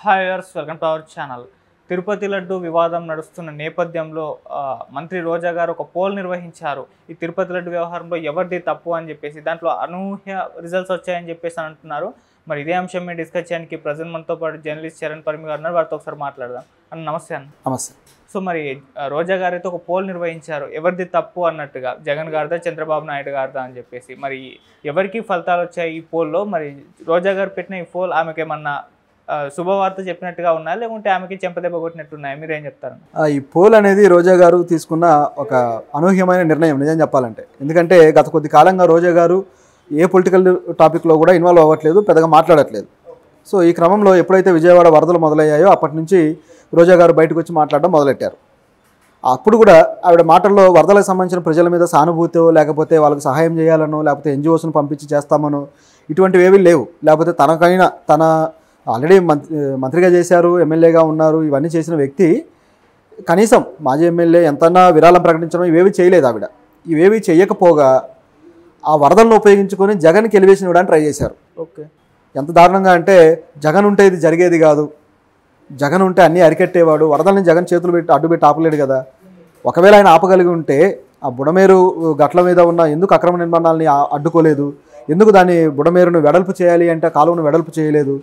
Hi viewers, welcome to our channel. Tirupati laddu వివాదం నడుస్తున్న నేపథ్యంలో మంత్రి రోజా గారు ఒక పోల్ నిర్వహించారు. ఈ తిరుపతి లడ్డు వ్యవహారంలో ఎవరిది తప్పు అని చెప్పేసి, దాంట్లో అనూహ్య రిజల్ట్స్ వచ్చాయని చెప్పేసి అంటున్నారు. మరి ఇదే అంశం మీద డిస్కస్ చేయడానికి ప్రజెంట్ మనతో పాటు జర్నలిస్ట్ చరణ్ పరిమి గారు ఉన్నారు. వారితో ఒకసారి మాట్లాడదాం. అన్న నమస్తే అన్న. నమస్తే. సో మరి రోజా గారు అయితే ఒక పోల్ నిర్వహించారు, ఎవరిది తప్పు అన్నట్టుగా, జగన్ గారిదా చంద్రబాబు నాయుడు గారిదా అని చెప్పేసి. మరి ఎవరికి ఫలితాలు వచ్చాయి ఈ పోల్లో? మరి రోజా గారు పెట్టిన ఈ పోల్ ఆమెకి ఏమన్నా శుభవార్త చెప్పినట్టుగా ఉన్నా, లేకుంటే ఆమెకి చెంపదెబ్బ కొట్టినట్టున్నాయి? మీరేం చెప్తారు? ఈ పోల్ అనేది రోజా గారు తీసుకున్న ఒక అనూహ్యమైన నిర్ణయం నిజం చెప్పాలంటే. ఎందుకంటే గత కొద్ది కాలంగా రోజా గారు ఏ పొలిటికల్ టాపిక్లో కూడా ఇన్వాల్వ్ అవ్వట్లేదు, పెద్దగా మాట్లాడట్లేదు. సో ఈ క్రమంలో ఎప్పుడైతే విజయవాడ వరదలు మొదలయ్యాయో అప్పటి నుంచి రోజా గారు బయటకు వచ్చి మాట్లాడడం మొదలెట్టారు. అప్పుడు కూడా ఆవిడ మాటల్లో వరదలకు సంబంధించిన ప్రజల మీద సానుభూతో, లేకపోతే వాళ్ళకి సహాయం చేయాలనో, లేకపోతే ఎన్జిఓస్ను పంపించి చేస్తామనో ఇటువంటివి ఏవీ లేవు. లేకపోతే తన ఆల్రెడీ మంత్రిగా చేశారు, ఎమ్మెల్యేగా ఉన్నారు, ఇవన్నీ చేసిన వ్యక్తి కనీసం మాజీ ఎమ్మెల్యే ఎంతన్నా విరాళం ప్రకటించడం ఇవేవి చేయలేదు ఆవిడ. ఇవేవి చేయకపోగా ఆ వరదలను ఉపయోగించుకొని జగన్కి ఎలివేషన్ ఇవ్వడానికి ట్రై చేశారు. ఓకే, ఎంత దారుణంగా అంటే, జగన్ ఉంటే ఇది జరిగేది కాదు, జగన్ ఉంటే అన్నీ అరికట్టేవాడు, వరదల్ని జగన్ చేతులు పెట్టి అడ్డుపెట్టి ఆపలేడు కదా, ఒకవేళ ఆయన ఆపగలిగి ఉంటే ఆ బుడమేరు గట్ల మీద ఉన్న ఎందుకు అక్రమ నిర్మాణాలని అడ్డుకోలేదు, ఎందుకు దాన్ని బుడమేరును వెడల్పు చేయాలి అంటే కాలువను వెడల్పు చేయలేదు,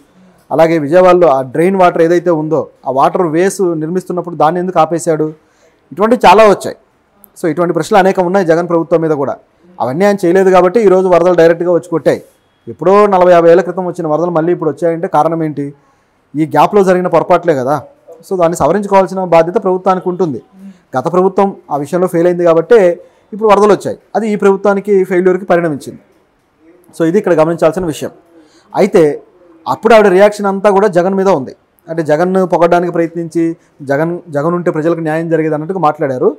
అలాగే విజయవాడలో ఆ డ్రైన్ వాటర్ ఏదైతే ఉందో ఆ వాటర్ వేస్ నిర్మిస్తున్నప్పుడు దాన్ని ఎందుకు ఆపేశాడు, ఇటువంటివి చాలా వచ్చాయి. సో ఇటువంటి ప్రశ్నలు అనేకం ఉన్నాయి జగన్ ప్రభుత్వం మీద కూడా. అవన్నీ ఆయన చేయలేదు కాబట్టి ఈరోజు వరదలు డైరెక్ట్గా వచ్చి కొట్టాయి. ఎప్పుడో 40-50 ఏళ్ల క్రితం వచ్చిన వరదలు మళ్ళీ ఇప్పుడు వచ్చాయంటే కారణం ఏంటి? ఈ గ్యాప్లో జరిగిన పొరపాట్లే కదా. సో దాన్ని సవరించుకోవాల్సిన బాధ్యత ప్రభుత్వానికి ఉంటుంది. గత ప్రభుత్వం ఆ విషయంలో ఫెయిల్ అయింది కాబట్టి ఇప్పుడు వరదలు వచ్చాయి. అది ఈ ప్రభుత్వానికి ఫెయిల్యూర్కి పరిణమించింది. సో ఇది ఇక్కడ గమనించాల్సిన విషయం. అయితే అప్పుడు ఆవిడ రియాక్షన్ అంతా కూడా జగన్ మీద ఉంది. అంటే జగన్ను పొగడానికి ప్రయత్నించి జగన్ ఉంటే ప్రజలకు న్యాయం జరిగేది అన్నట్టుగా మాట్లాడారు.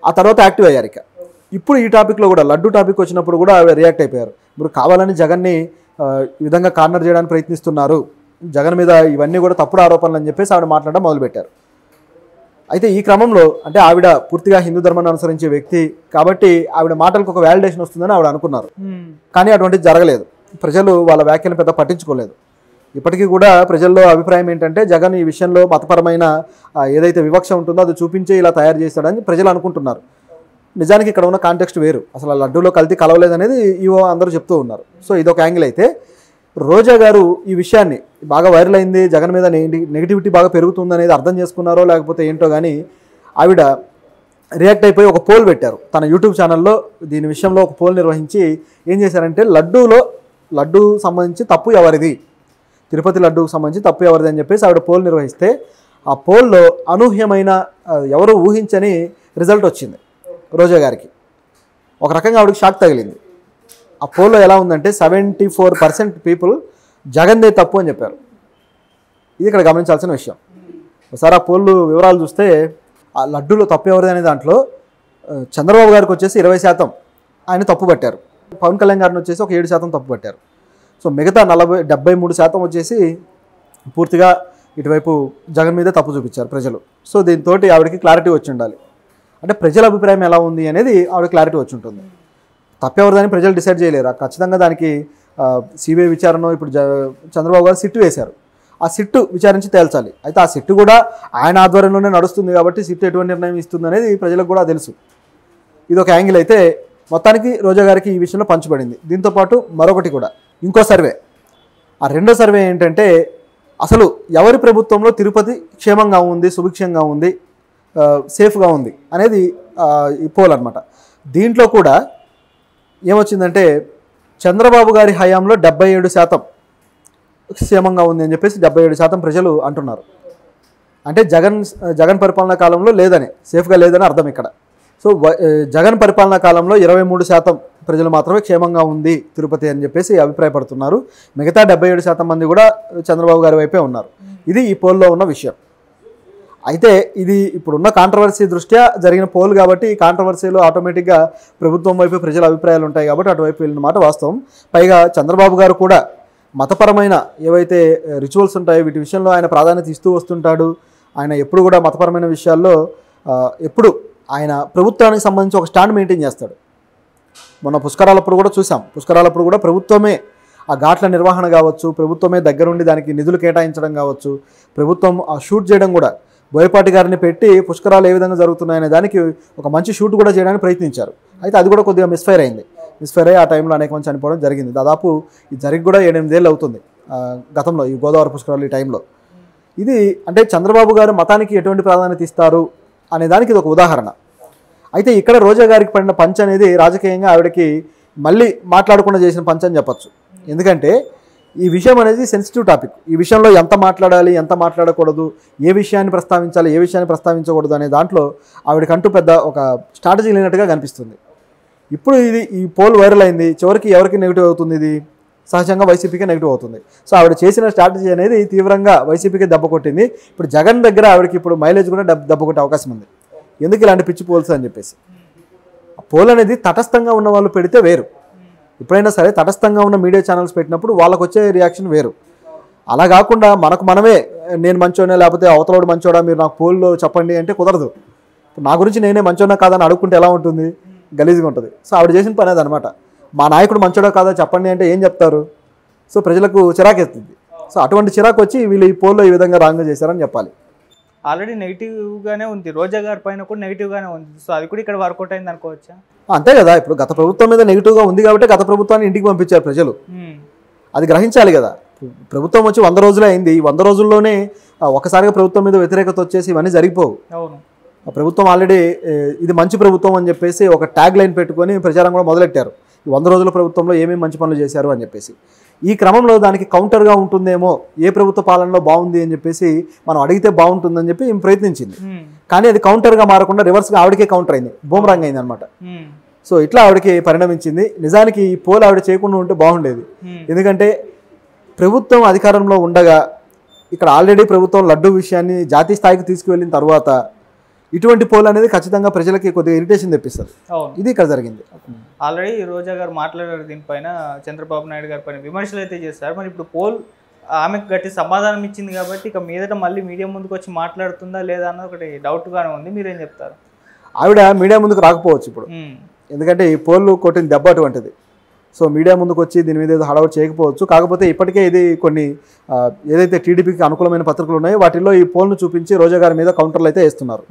ఆ తర్వాత యాక్టివ్ అయ్యారు. ఇప్పుడు ఈ టాపిక్లో కూడా లడ్డు టాపిక్ వచ్చినప్పుడు కూడా ఆవిడ రియాక్ట్ అయిపోయారు. ఇప్పుడు కావాలని జగన్ని ఈ విధంగా కార్నర్ చేయడానికి ప్రయత్నిస్తున్నారు, జగన్ మీద ఇవన్నీ కూడా తప్పుడు ఆరోపణలు అని చెప్పేసి ఆవిడ మాట్లాడడం మొదలుపెట్టారు. అయితే ఈ క్రమంలో అంటే ఆవిడ పూర్తిగా హిందూ ధర్మాన్ని అనుసరించే వ్యక్తి కాబట్టి ఆవిడ మాటలకు ఒక వ్యాలిడేషన్ వస్తుందని ఆవిడ అనుకున్నారు. కానీ అటువంటిది జరగలేదు. ప్రజలు వాళ్ళ వ్యాఖ్యలు పెద్ద పట్టించుకోలేదు. ఇప్పటికీ కూడా ప్రజల్లో అభిప్రాయం ఏంటంటే, జగన్ ఈ విషయంలో మతపరమైన ఏదైతే వివక్ష ఉంటుందో అది చూపించే ఇలా తయారు చేస్తాడని ప్రజలు అనుకుంటున్నారు. నిజానికి ఇక్కడ ఉన్న కాంటెక్స్ట్ వేరు. అసలు ఆ లడ్డూలో కల్తీ కలవలేదనేది ఈవో అందరూ చెప్తూ ఉన్నారు. సో ఇదొక యాంగిల్ అయితే, రోజా గారు ఈ విషయాన్ని బాగా వైరల్ అయింది, జగన్ మీద నెగిటివిటీ బాగా పెరుగుతుందనేది అర్థం చేసుకున్నారో లేకపోతే ఏంటో కానీ ఆవిడ రియాక్ట్ అయిపోయి ఒక పోల్ పెట్టారు తన యూట్యూబ్ ఛానల్లో. దీని విషయంలో ఒక పోల్ నిర్వహించి ఏం చేశారంటే, లడ్డు సంబంధించి తప్పు ఎవరిది, తిరుపతి లడ్డూకు సంబంధించి తప్పు ఎవరిది అని చెప్పేసి ఆవిడ పోల్ నిర్వహిస్తే ఆ పోల్లో అనూహ్యమైన ఎవరు ఊహించని రిజల్ట్ వచ్చింది రోజా గారికి. ఒక రకంగా ఆవిడకి షాక్ తగిలింది. ఆ పోల్లో ఎలా ఉందంటే 74% పీపుల్ జగన్దే తప్పు అని చెప్పారు. ఇది ఇక్కడ గమనించాల్సిన విషయం. ఒకసారి ఆ పోల్ వివరాలు చూస్తే ఆ లడ్డూలో తప్పు ఎవరిది అనే దాంట్లో చంద్రబాబు గారికి వచ్చేసి 20% ఆయన తప్పు పట్టారు, పవన్ కళ్యాణ్ గారిని వచ్చేసి ఒక 7% తప్పు పట్టారు. సో మిగతా 73% వచ్చేసి పూర్తిగా ఇటువైపు జగన్ మీదే తప్పు చూపించారు ప్రజలు. సో దీంతో ఆవిడకి క్లారిటీ వచ్చి ఉండాలి. అంటే ప్రజల అభిప్రాయం ఎలా ఉంది అనేది ఆవిడ క్లారిటీ వచ్చి ఉంటుంది. తప్పెవరిదని ప్రజలు డిసైడ్ చేయలేరు. ఖచ్చితంగా దానికి సిబిఐ విచారణ ఇప్పుడు చంద్రబాబు గారు సిట్టు వేశారు. ఆ సిట్టు విచారించి తేల్చాలి. అయితే ఆ సిట్టు కూడా ఆయన ఆధ్వర్యంలోనే నడుస్తుంది కాబట్టి సిట్టు ఎటువంటి నిర్ణయం ఇస్తుంది అనేది ప్రజలకు కూడా తెలుసు. ఇది ఒక యాంగిల్ అయితే, మొత్తానికి రోజా గారికి ఈ విషయంలో పంచబడింది. దీంతోపాటు మరొకటి కూడా, ఇంకో సర్వే. ఆ రెండో సర్వే ఏంటంటే, అసలు ఎవరి ప్రభుత్వంలో తిరుపతి క్షేమంగా ఉంది, సుభిక్షంగా ఉంది, సేఫ్గా ఉంది అనేది ఈ పోల్ అనమాట. దీంట్లో కూడా ఏమొచ్చిందంటే, చంద్రబాబు గారి హయాంలో 77% క్షేమంగా ఉంది అని చెప్పేసి 77% ప్రజలు అంటున్నారు. అంటే జగన్ పరిపాలనా కాలంలో లేదని, సేఫ్గా లేదని అర్థం ఇక్కడ. సో జగన్ పరిపాలనా కాలంలో 23% ప్రజలు మాత్రమే క్షేమంగా ఉంది తిరుపతి అని చెప్పేసి అభిప్రాయపడుతున్నారు. మిగతా 77% మంది కూడా చంద్రబాబు గారి వైపే ఉన్నారు. ఇది ఈ పోల్లో ఉన్న విషయం. అయితే ఇది ఇప్పుడున్న కాంట్రవర్సీ దృష్ట్యా జరిగిన పోల్ కాబట్టి ఈ కాంట్రవర్సీలో ఆటోమేటిక్గా ప్రభుత్వం వైపు ప్రజల అభిప్రాయాలు ఉంటాయి కాబట్టి అటువైపు వెళ్ళిన మాట వాస్తవం. పైగా చంద్రబాబు గారు కూడా మతపరమైన ఏవైతే రిచువల్స్ ఉంటాయో వీటి విషయంలో ఆయన ప్రాధాన్యత ఇస్తూ వస్తుంటాడు. ఆయన ఎప్పుడు కూడా మతపరమైన విషయాల్లో ఎప్పుడు ఆయన ప్రభుత్వానికి సంబంధించి ఒక స్టాండ్ మెయింటైన్ చేస్తాడు. మొన్న పుష్కరాలప్పుడు కూడా చూసాం. పుష్కరాలప్పుడు కూడా ప్రభుత్వమే ఆ ఘాట్ల నిర్వహణ కావచ్చు, ప్రభుత్వమే దగ్గరుండి దానికి నిధులు కేటాయించడం కావచ్చు, ప్రభుత్వం ఆ షూట్ చేయడం కూడా బోయపాటి గారిని పెట్టి పుష్కరాలు ఏ విధంగా జరుగుతున్నాయనే దానికి ఒక మంచి షూట్ కూడా చేయడానికి ప్రయత్నించారు. అయితే అది కూడా కొద్దిగా మిస్ఫైర్ అయింది. మిస్ఫైర్ అయ్యి ఆ టైంలో అనేక మంది చనిపోవడం జరిగింది. దాదాపు ఇది జరిగి కూడా 7-8 ఏళ్ళు అవుతుంది గతంలో, ఈ గోదావరి పుష్కరాలు ఈ టైంలో. ఇది అంటే చంద్రబాబు గారు మతానికి ఎటువంటి ప్రాధాన్యత ఇస్తారు అనే దానికి ఇది ఒక ఉదాహరణ. అయితే ఇక్కడ రోజా గారికి పడిన పంచ్ అనేది రాజకీయంగా ఆవిడకి మళ్ళీ మాట్లాడకుండా చేసిన పంచ్ అని చెప్పచ్చు. ఎందుకంటే ఈ విషయం అనేది సెన్సిటివ్ టాపిక్. ఈ విషయంలో ఎంత మాట్లాడాలి, ఎంత మాట్లాడకూడదు, ఏ విషయాన్ని ప్రస్తావించాలి, ఏ విషయాన్ని ప్రస్తావించకూడదు అనే దాంట్లో ఆవిడకంటూ పెద్ద ఒక స్ట్రాటజీ లేనట్టుగా కనిపిస్తుంది. ఇప్పుడు ఈ పోల్ వైరల్ అయింది, చివరికి ఎవరికి నెగిటివ్ అవుతుంది? ఇది సహజంగా వైసీపీకే నెగిటివ్ అవుతుంది. సో ఆవిడ చేసిన స్ట్రాటజీ అనేది తీవ్రంగా వైసీపీకే దెబ్బ కొట్టింది. ఇప్పుడు జగన్ దగ్గర ఆవిడకి ఇప్పుడు మైలేజ్ కూడా దెబ్బ కొట్టే అవకాశం ఉంది. ఎందుకు ఇలాంటి పిచ్చి పోల్స్ అని చెప్పేసి. పోల్ అనేది తటస్థంగా ఉన్న వాళ్ళు పెడితే వేరు. ఎప్పుడైనా సరే తటస్థంగా ఉన్న మీడియా ఛానల్స్ పెట్టినప్పుడు వాళ్ళకు వచ్చే రియాక్షన్ వేరు. అలా కాకుండా మనమే నేను మంచోనే లేకపోతే అవతలోడు మంచోడా మీరు నాకు పోల్లో చెప్పండి అంటే కుదరదు. నా గురించి నేనే మంచోనా కాదని అడుక్కుంటే ఎలా ఉంటుంది? గలీజ్గా ఉంటుంది. సో ఆవిడ చేసిన పని అదనమాట. మా నాయకుడు మంచోడా కాదా చెప్పండి అంటే ఏం చెప్తారు? సో ప్రజలకు చిరాకెత్తుంది. సో అటువంటి చిరాకు వచ్చి వీళ్ళు ఈ పోల్లో ఈ విధంగా రాంగ్గా చేశారని చెప్పాలి. ఆల్రెడీ నెగిటివ్గానే ఉంది, రోజా గారి పైన కూడా నెగిటివ్గానే ఉంది. సో అది కూడా ఇక్కడ వర్కౌట్ అయింది అనుకోవచ్చా? అంతే కదా. ఇప్పుడు గత ప్రభుత్వం మీద నెగిటివ్గా ఉంది కాబట్టి గత ప్రభుత్వాన్ని ఇంటికి పంపించారు ప్రజలు. అది గ్రహించాలి కదా. ప్రభుత్వం వచ్చి 100 రోజులే అయింది. ఈ 100 రోజుల్లోనే ఒకసారిగా ప్రభుత్వం మీద వ్యతిరేకత వచ్చేసి ఇవన్నీ జరిగిపోవు. అవును. ప్రభుత్వం ఆల్రెడీ ఇది మంచి ప్రభుత్వం అని చెప్పేసి ఒక ట్యాగ్ లైన్ పెట్టుకొని ప్రచారం కూడా మొదలెట్టారు. ఈ 100 రోజుల ప్రభుత్వంలో ఏమేమి మంచి పనులు చేశారు అని చెప్పేసి. ఈ క్రమంలో దానికి కౌంటర్గా ఉంటుందేమో, ఏ ప్రభుత్వ పాలనలో బాగుంది అని చెప్పేసి మనం అడిగితే బాగుంటుందని చెప్పి ప్రయత్నించింది. కానీ అది కౌంటర్గా మారకుండా రివర్స్గా ఆవిడకే కౌంటర్ అయింది, బూమరాంగ్ అయింది అనమాట. సో ఇట్లా ఆవిడకి పరిణమించింది. నిజానికి ఈ పోల్ ఆవిడ చేయకుండా ఉంటే బాగుండేది. ఎందుకంటే ప్రభుత్వం అధికారంలో ఉండగా ఇక్కడ ఆల్రెడీ ప్రభుత్వం లడ్డు విషయాన్ని జాతీయ స్థాయికి తీసుకువెళ్ళిన తర్వాత ఇటువంటి పోల్ అనేది ఖచ్చితంగా ప్రజలకి కొద్దిగా ఇరిటేషన్ తెప్పిస్తుంది. ఇది ఇక్కడ జరిగింది. ఆల్రెడీ రోజా గారు మాట్లాడారు దీనిపైన, చంద్రబాబు నాయుడు గారి పైన విమర్శలు అయితే చేస్తారు. మరి ఇప్పుడు పోల్ ఆమెకు గట్టి సమాధానం ఇచ్చింది కాబట్టి ఇక మీదట మళ్ళీ మీడియా ముందుకు వచ్చి మాట్లాడుతుందా లేదా అన్నది ఒకటి డౌట్గానే ఉంది. మీరేం చెప్తారు? ఆవిడ మీడియా ముందుకు రాకపోవచ్చు ఇప్పుడు, ఎందుకంటే ఈ పోల్ కొట్టిన దెబ్బ అటువంటిది. సో మీడియా ముందుకు వచ్చి దీని మీద ఏదో హడావుడి చేయకపోవచ్చు. కాకపోతే ఇప్పటికే ఇది కొన్ని ఏదైతే టీడీపీకి అనుకూలమైన పత్రికలు ఉన్నాయో వాటిల్లో ఈ పోల్ను చూపించి రోజా గారి మీద కౌంటర్లు అయితే వేస్తున్నారు.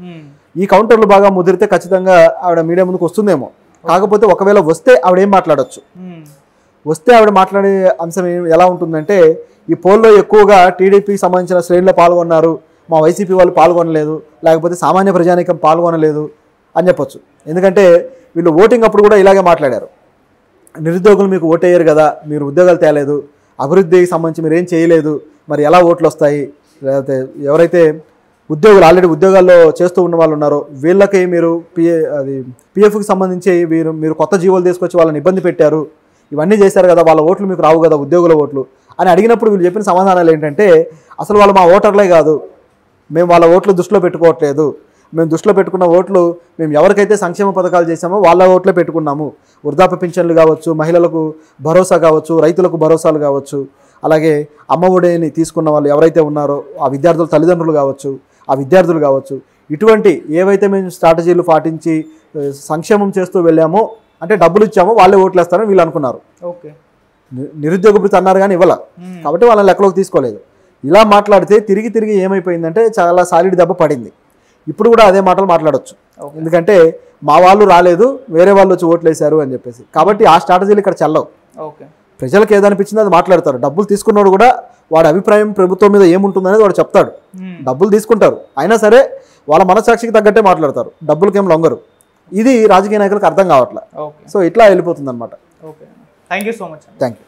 ఈ కౌంటర్లు బాగా ముదిరితే ఖచ్చితంగా ఆవిడ మీడియా ముందుకు వస్తుందేమో. కాకపోతే ఒకవేళ వస్తే ఆవిడ ఏం మాట్లాడచ్చు? వస్తే ఆవిడ మాట్లాడే అంశం ఎలా ఉంటుందంటే, ఈ పోల్లో ఎక్కువగా టీడీపీకి సంబంధించిన శ్రేణులు పాల్గొన్నారు, మా వైసీపీ వాళ్ళు పాల్గొనలేదు, లేకపోతే సామాన్య ప్రజానీకం పాల్గొనలేదు అని చెప్పొచ్చు. ఎందుకంటే వీళ్ళు ఓటింగ్ అప్పుడు కూడా ఇలాగే మాట్లాడారు. నిరుద్యోగులు మీకు ఓటేయరు కదా, మీరు ఉద్యోగాలు తేలేదు, అభివృద్ధికి సంబంధించి మీరు ఏం చేయలేదు, మరి ఎలా ఓట్లు వస్తాయి? లేకపోతే ఎవరైతే ఉద్యోగులు ఆల్రెడీ ఉద్యోగాల్లో చేస్తూ ఉన్న వాళ్ళు ఉన్నారో వీళ్ళకి మీరు పిఎఫ్కి సంబంధించి మీరు కొత్త జీవోలు తీసుకొచ్చి వాళ్ళని ఇబ్బంది పెట్టారు, ఇవన్నీ చేశారు కదా, వాళ్ళ ఓట్లు మీకు రావు కదా, ఉద్యోగుల ఓట్లు అని అడిగినప్పుడు వీళ్ళు చెప్పిన సమాధానాలు ఏంటంటే, అసలు వాళ్ళు మా ఓటర్లే కాదు, మేము వాళ్ళ ఓట్లు దృష్టిలో పెట్టుకోవట్లేదు, మేము దృష్టిలో పెట్టుకున్న ఓట్లు మేము ఎవరికైతే సంక్షేమ పథకాలు చేశామో వాళ్ళ ఓట్లే పెట్టుకున్నాము. వృద్ధాప్య పింఛన్లు కావచ్చు, మహిళలకు భరోసా కావచ్చు, రైతులకు భరోసాలు కావచ్చు, అలాగే అమ్మ ఒడిని తీసుకున్న వాళ్ళు ఎవరైతే ఉన్నారో ఆ విద్యార్థుల తల్లిదండ్రులు కావచ్చు, ఆ విద్యార్థులు కావచ్చు, ఇటువంటి ఏవైతే మేము స్ట్రాటజీలు పాటించి సంక్షేమం చేస్తూ వెళ్ళామో, అంటే డబ్బులు ఇచ్చామో వాళ్ళే ఓట్లు వేస్తారని వీళ్ళు అనుకున్నారు. ఓకే, నిరుద్యోగ భృతి అన్నారు కానీ ఇవ్వాల, కాబట్టి వాళ్ళని లెక్కలోకి తీసుకోలేదు. ఇలా మాట్లాడితే తిరిగి ఏమైపోయిందంటే చాలా సాలిడ్ దెబ్బ పడింది. ఇప్పుడు కూడా అదే మాటలు మాట్లాడొచ్చు. ఎందుకంటే మా వాళ్ళు రాలేదు, వేరే వాళ్ళు వచ్చి ఓట్లు వేశారు అని చెప్పేసి. కాబట్టి ఆ స్ట్రాటజీలు ఇక్కడ చెల్లవు. ప్రజలకు ఏదనిపించిందో అది మాట్లాడతారు. డబ్బులు తీసుకున్నాడు కూడా వాడి అభిప్రాయం ప్రభుత్వం మీద ఏముంటుందనేది వాడు చెప్తాడు. డబ్బులు తీసుకుంటారు, అయినా సరే వాళ్ళ మనసాక్షికి తగ్గట్టే మాట్లాడతారు, డబ్బులకేం లొంగరు. ఇది రాజకీయ నాయకులకు అర్థం కావట్లేదు. సో ఇట్లా వెళ్ళిపోతుంది అనమాట. Thank you so much. Thank you.